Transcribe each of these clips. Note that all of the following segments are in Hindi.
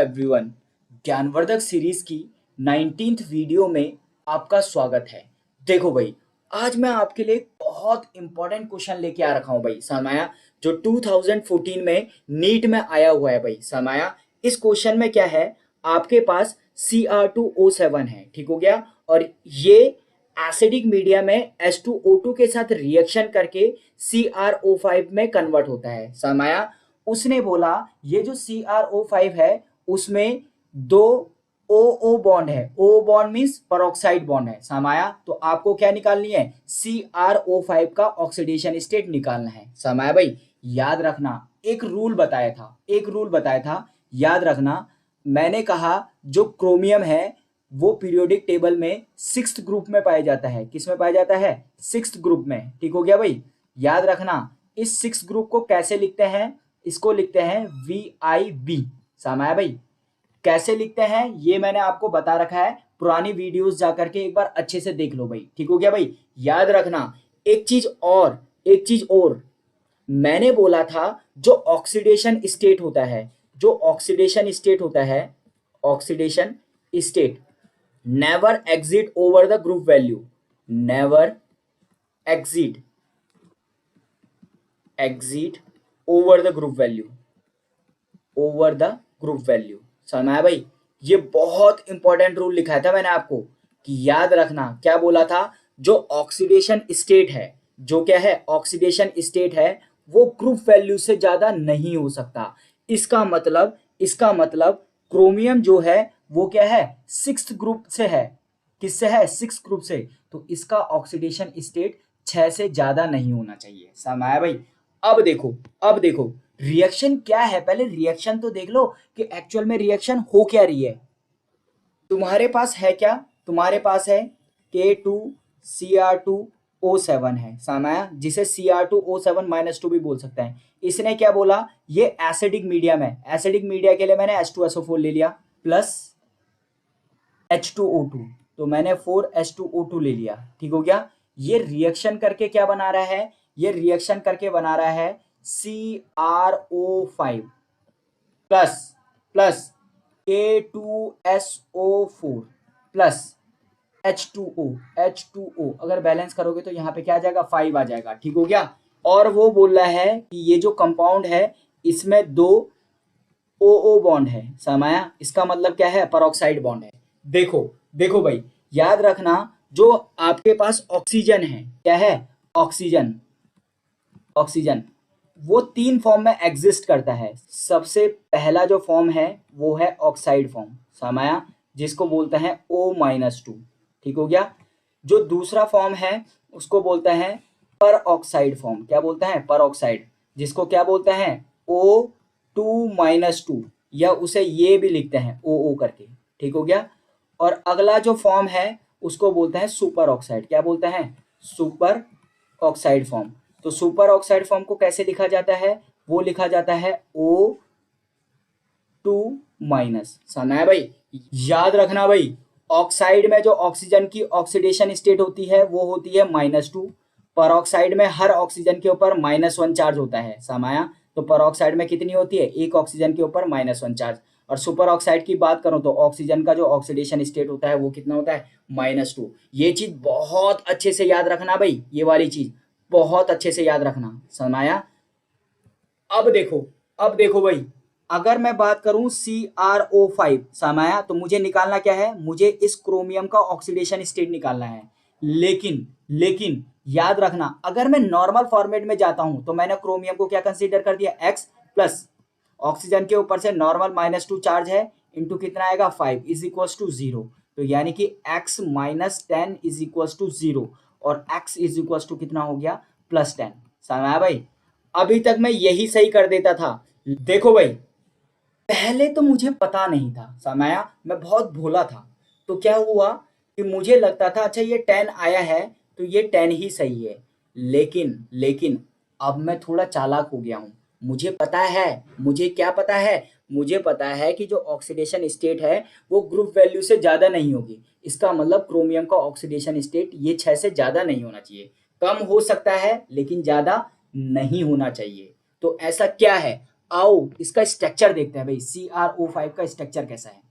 एवरीवन, ज्ञानवर्धक सीरीज की 19th वीडियो में आपका स्वागत है। देखो भाई, आज मैं आपके लिए एक बहुत इंपॉर्टेंट क्वेश्चन लेके आ रखा हूँ भाई समाया, जो 2014 में नीट में आया हुआ है भाई समाया। इस क्वेश्चन में क्या है, आपके पास Cr2O7 है, ठीक हो गया, और ये एसिडिक मीडिया में H2O2 के साथ रिएक्शन करके CrO5 में कन्वर्ट होता है समाया। उसने बोला ये जो CrO5 है उसमें दो OO बॉन्ड है, O bond means peroxide bond है समाया। तो आपको क्या निकालनी है, CrO5 का ऑक्सीडेशन स्टेट निकालना है समाया। भाई याद रखना, एक रूल बताया था, याद रखना। मैंने कहा जो क्रोमियम है वो पीरियोडिक टेबल में 6th ग्रुप में पाया जाता है। किस में पाया जाता है? 6th ग्रुप में, ठीक हो गया भाई। याद रखना, इस 6th ग्रुप को कैसे लिखते हैं, इसको लिखते हैं VIB समाया। भाई कैसे लिखते हैं ये मैंने आपको बता रखा है, पुरानी वीडियोस जाकर के एक बार अच्छे से देख लो भाई, ठीक हो गया भाई। याद रखना एक चीज और मैंने बोला था, जो ऑक्सीडेशन स्टेट होता है, oxidation state never exit over the group value, never exit over the group value समझ आया भाई। ये बहुत इंपॉर्टेंट रूल लिखा था मैंने आपको कि याद रखना। क्या बोला था, जो ऑक्सीडेशन स्टेट है, जो क्या है ऑक्सीडेशन स्टेट है, वो ग्रुप वैल्यू से ज्यादा नहीं हो सकता। इसका मतलब क्रोमियम जो है वो क्या है, 6th ग्रुप से है। किससे है? 6th ग्रुप से। तो इसका ऑक्सीडेशन स्टेट 6 से ज्यादा नहीं होना चाहिए समझ आया भाई। अब देखो रिएक्शन क्या है, पहले रिएक्शन तो देख लो कि एक्चुअल में रिएक्शन हो क्या रही है। तुम्हारे पास है क्या? तुम्हारे पास है K2Cr2O7 है सामाया, जिसे Cr2O7-2 भी बोल सकते हैं। इसने क्या बोला, ये एसिडिक मीडियम है। एसिडिक मीडिया के लिए मैंने H2SO4 ले लिया प्लस H2O2, तो मैंने 4H2O2 ले लिया, ठीक हो गया। ये रिएक्शन करके क्या बना रहा है, ये रिएक्शन करके बना रहा है CrO5 plus K2SO4 plus H2O। अगर बैलेंस करोगे तो यहाँ पे क्या आ जाएगा, 5 आ जाएगा, ठीक हो गया। और वो बोल रहा है कि ये जो कंपाउंड है इसमें 2 OO बॉन्ड है समाया। इसका मतलब क्या है, परऑक्साइड बॉन्ड है। देखो भाई याद रखना, जो आपके पास ऑक्सीजन है, क्या है ऑक्सीजन, वो 3 फॉर्म में एग्जिस्ट करता है। सबसे पहला जो फॉर्म है वो है ऑक्साइड फॉर्म समाया, जिसको बोलते हैं O-2, ठीक हो गया। जो दूसरा फॉर्म है उसको बोलते हैं पर ऑक्साइड फॉर्म। क्या बोलते हैं? पर ऑक्साइड, जिसको क्या बोलते हैं O2-2, या उसे ये भी लिखते हैं OO करके, ठीक हो गया। और अगला जो फॉर्म है उसको बोलते हैं सुपर ऑक्साइड। क्या बोलते हैं? Super oxide form. तो सुपर ऑक्साइड फॉर्म को कैसे लिखा जाता है, वो लिखा जाता है O2-। समझ भाई। याद रखना भाई, ऑक्साइड में जो ऑक्सीजन की ऑक्सीडेशन स्टेट होती है वो होती है -2। पर ऑक्साइड में हर ऑक्सीजन के ऊपर -1 चार्ज होता है समाया। तो पर ऑक्साइड में कितनी होती है, एक ऑक्सीजन के ऊपर -1 चार्ज। और सुपर ऑक्साइड की बात करूं तो ऑक्सीजन का जो ऑक्सीडेशन स्टेट होता है वो कितना होता है, -2। ये चीज बहुत अच्छे से याद रखना भाई, ये वाली चीज बहुत अच्छे से याद रखना समाया। अब देखो भाई, अगर मैं बात करूं CrO5 समाया, तो मुझे निकालना क्या है, मुझे इस क्रोमियम का ऑक्सीडेशन स्टेट निकालना है। लेकिन याद रखना, अगर मैं नॉर्मल फॉर्मेट में जाता हूं तो मैंने क्रोमियम को क्या कंसीडर कर दिया, X प्लस ऑक्सीजन के ऊपर से नॉर्मल -2 चार्ज है, इंटू कितना आएगा 5 इज इक्वल टू 0। तो यानी कि X - 10 इज इक्वल टू 0 और X इज इक्वल टू कितना हो गया, +10। समझ भाई। अभी तक मैं यही सही कर देता था। देखो भाई, पहले तो मुझे पता नहीं था समाया, मैं बहुत भोला था। तो क्या हुआ कि मुझे लगता था अच्छा ये 10 आया है तो ये 10 ही सही है। लेकिन अब मैं थोड़ा चालाक हो गया हूँ। मुझे पता है, मुझे क्या पता है, मुझे पता है कि जो ऑक्सीडेशन स्टेट है वो ग्रुप वैल्यू से ज़्यादा नहीं होगी। इसका मतलब क्रोमियम का ऑक्सीडेशन स्टेट ये 6 से ज़्यादा नहीं होना चाहिए, कम हो सकता है लेकिन ज़्यादा नहीं होना चाहिए। तो ऐसा क्या है, आओ इसका स्ट्रक्चर देखते हैं भाई, CrO5 का स्ट्रक्चर कैसा है।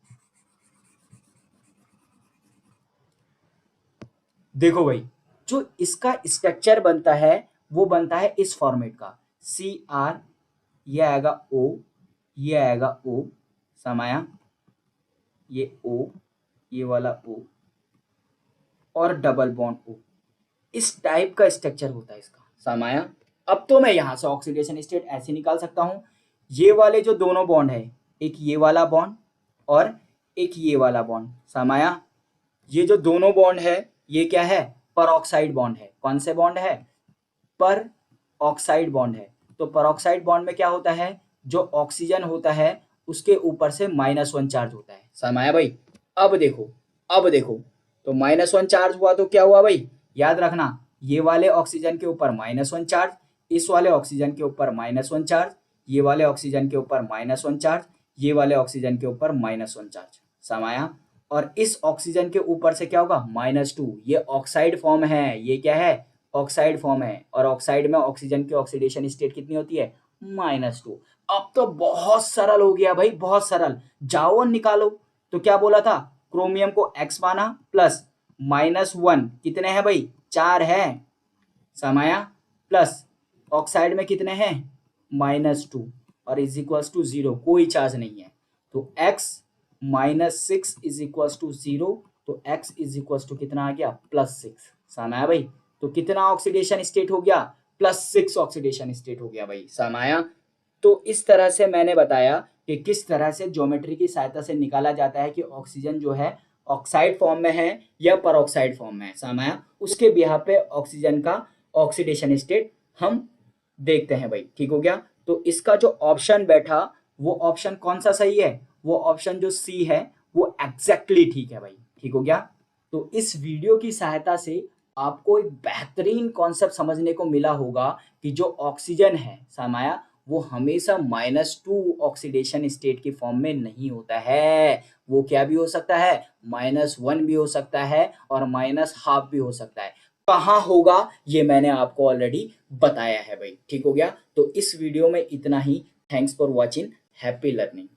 देखो भाई, जो इसका स्ट्रक्चर बनता है वो बनता है इस फॉर्मेट का, Cr, ये आएगा O, ये आएगा O, समाया, ये O, ये वाला O और डबल बॉन्ड O, इस टाइप का स्ट्रक्चर होता है इसका, समाया। अब तो मैं यहां से ऑक्सीडेशन स्टेट ऐसे निकाल सकता हूं, ये वाले जो दोनों बॉन्ड है, एक ये वाला बॉन्ड और एक ये वाला बॉन्ड, समाया। ये जो दोनों बॉन्ड है ये क्या है, पर ऑक्साइड बॉन्ड है। कौन से बॉन्ड है, पर ऑक्साइड बॉन्ड है। तो पर ऑक्साइड बॉन्ड में क्या होता है, जो ऑक्सीजन होता है उसके ऊपर से -1 चार्ज होता है, समाया भाई। अब देखो, अब देखो, तो -1 चार्ज हुआ तो क्या हुआ भाई, याद रखना, ये वाले ऑक्सीजन के ऊपर -1 चार्ज, इस वाले ऑक्सीजन के ऊपर -1 चार्ज, ये वाले ऑक्सीजन के ऊपर -1 चार्ज, ये वाले ऑक्सीजन के ऊपर -1 चार्ज, समाया। और इस ऑक्सीजन के ऊपर से क्या होगा, -2, ये ऑक्साइड फॉर्म है, ये क्या है, ऑक्साइड फॉर्म है। और ऑक्साइड में ऑक्सीजन की ऑक्सीडेशन स्टेट कितनी होती है, -2। अब तो बहुत सरल हो गया भाई, बहुत सरल। जाओ और निकालो। तो क्या बोला था, क्रोमियम को X माना प्लस -1 कितने हैं भाई, 4 है, समाया, प्लस ऑक्साइड में कितने हैं, -2 और इज इक्वल्स टू 0, कोई चार्ज नहीं है। तो x -6 इज इक्वल्स टू 0, तो x इज इक्वल्स टू कितना आ गया, +6, समाया भाई। तो कितना ऑक्सीडेशन स्टेट हो गया, +6 ऑक्सीडेशन स्टेट हो गया भाई, समाया। तो इस तरह से मैंने बताया कि किस तरह से ज्योमेट्री की सहायता से निकाला जाता है कि ऑक्सीजन जो है ऑक्साइड फॉर्म में है या परऑक्साइड फॉर्म में है, समाया। उसके बिहाफ पे ऑक्सीजन का ऑक्सीडेशन स्टेट हम देखते हैं भाई, ठीक हो गया। तो इसका जो ऑप्शन बैठा वो ऑप्शन कौन सा सही है, वो ऑप्शन जो सी है वो एग्जैक्टली ठीक है भाई, ठीक हो गया। तो इस वीडियो की सहायता से आपको एक बेहतरीन कॉन्सेप्ट समझने को मिला होगा कि जो ऑक्सीजन है, समाया, वो हमेशा -2 ऑक्सीडेशन स्टेट की फॉर्म में नहीं होता है। वो क्या भी हो सकता है, -1 भी हो सकता है और -12 भी हो सकता है। कहाँ होगा ये मैंने आपको ऑलरेडी बताया है भाई, ठीक हो गया। तो इस वीडियो में इतना ही। Thanks for watching, happy learning.